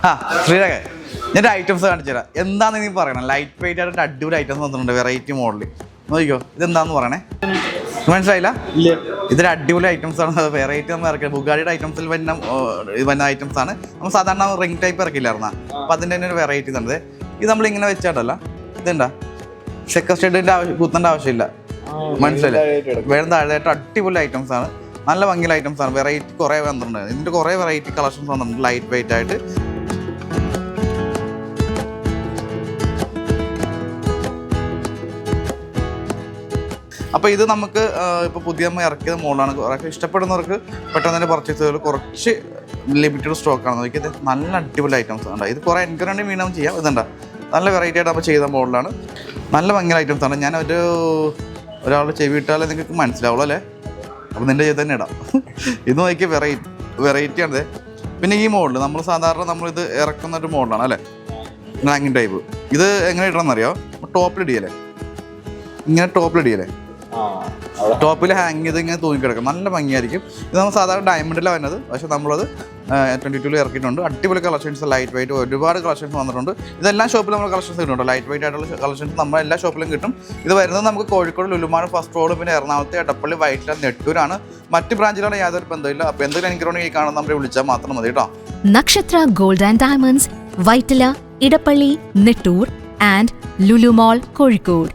ആ ശ്രീരക ഞാൻ ഐറ്റംസ് കാണിച്ചു തരാം. എന്താണെന്ന് നീ പറയണം. ലൈറ്റ് വെയിറ്റ് ആയിട്ട് അടിപൊളി ഐറ്റംസ് വന്നിട്ടുണ്ട്, വെറൈറ്റി മോഡൽ. നോക്കിക്കോ, ഇതെന്താന്ന് പറയണേ. മനസ്സിലായില്ല? ഇതൊരു അടിപൊളി ഐറ്റംസ് ആണ്. വെറൈറ്റി നമ്മൾ ഇറക്കിയത് ബുഗാഡിയുടെ ഐറ്റംസിൽ വരുന്ന ഐറ്റംസ് ആണ്. നമ്മൾ സാധാരണ റിംഗ് ടൈപ്പ് ഇറക്കില്ലായിരുന്ന, അപ്പം അതിൻ്റെ തന്നെ ഒരു വെറൈറ്റി ഉണ്ട്. ഇത് നമ്മളിങ്ങനെ വെച്ചാട്ടല്ല, ഇതെന്താ സെക്കർ സ്റ്റേഡിൻ്റെ കുത്തേണ്ട ആവശ്യമില്ല. മനസ്സിലായില്ല? വേറെ താഴെയായിട്ട് അടിപൊളി ഐറ്റംസ് ആണ്, നല്ല ഭംഗിയുള്ള ഐറ്റംസ് ആണ്. വെറൈറ്റി കുറേ വന്നിട്ടുണ്ട്. ഇതിൻ്റെ കുറേ വെറൈറ്റി കളക്ഷൻസ് വന്നിട്ടുണ്ട് ലൈറ്റ് വെയിറ്റ് ആയിട്ട്. അപ്പോൾ ഇത് നമുക്ക് ഇപ്പോൾ പുതിയ ഇറക്കിയത് മോഡലാണ്. കുറേ ഇഷ്ടപ്പെടുന്നവർക്ക് പെട്ടെന്ന് തന്നെ പർച്ചേസ് ചെയ്ത് കുറച്ച് ലിമിറ്റഡ് സ്റ്റോക്കാണ്. നോക്കിയത് നല്ല അടിപൊളി ഐറ്റംസ് ഉണ്ട്. ഇത് കുറേ എൻക്വയറി വീണ്ടും ചെയ്യാം. ഇതുണ്ട നല്ല വെറൈറ്റി ആയിട്ട് നമ്മൾ ചെയ്ത മോഡലാണ്, നല്ല ഭംഗിയുള്ള ഐറ്റംസ് ആണ്. ഞാൻ ഒരാളുടെ ചെവി ഇട്ടാലേ നിങ്ങൾക്ക് മനസ്സിലാവുള്ളൂ അല്ലേ? അപ്പോൾ നിൻ്റെ ചെയ്ത് തന്നെ ഇടാം. ഇത് നോക്കിയ വെറൈറ്റി ആണ്. പിന്നെ ഈ മോഡൽ നമ്മൾ സാധാരണ നമ്മളിത് ഇറക്കുന്ന ഒരു മോഡലാണ് അല്ലേ, ഹാങ്ങിങ് ടൈപ്പ്. ഇത് എങ്ങനെ ഇടണമെന്നറിയോ? ടോപ്പിലിടിയല്ലേ, ഇങ്ങനെ ടോപ്പിലിടിയല്ലേ, ടോപ്പിൽ ഹാങ് ചെയ്ത് ഇങ്ങനെ തൂങ്ങിക്കിടക്കും, നല്ല ഭംഗിയായിരിക്കും. ഇത് നമ്മൾ സാധാരണ ഡയമണ്ടിലാണ് വരുന്നത്, പക്ഷേ നമ്മളത് 22 ഇറക്കിയിട്ടുണ്ട്. അടിപൊളി കളക്ഷൻസ്, ലൈറ്റ് വെയിറ്റ് ഒരുപാട് കളക്ഷൻസ് വന്നിട്ടുണ്ട്. ഇതെല്ലാം ഷോപ്പിൽ നമ്മൾ കളക്ഷൻസ് കിട്ടുന്നുണ്ട്. ലൈറ്റ് വെയിറ്റ് ആയിട്ടുള്ള കളക്ഷൻസ് നമ്മൾ എല്ലാ ഷോപ്പിലും കിട്ടും. ഇത് വരുന്നത് നമുക്ക് കോഴിക്കോട് ലുലുമാൾ ഫസ്റ്റ് റോഡ്, പിന്നെ എറണാകുളത്തെ എടപ്പള്ളി, വൈറ്റില, നെട്ടൂരാണ്. മറ്റ് ബ്രാഞ്ചിലാണ് യാതൊരു ബന്ധമില്ല. അപ്പോൾ എന്തെങ്കിലും എനിക്കുണ്ടെങ്കിൽ ഈ കാണുന്ന നമ്മളെ വിളിച്ചാൽ മാത്രം മതി കേട്ടോ. നക്ഷത്ര gold and diamonds, Vyttila, Edappally, Nettoor and Lulu mall, Kozhikode.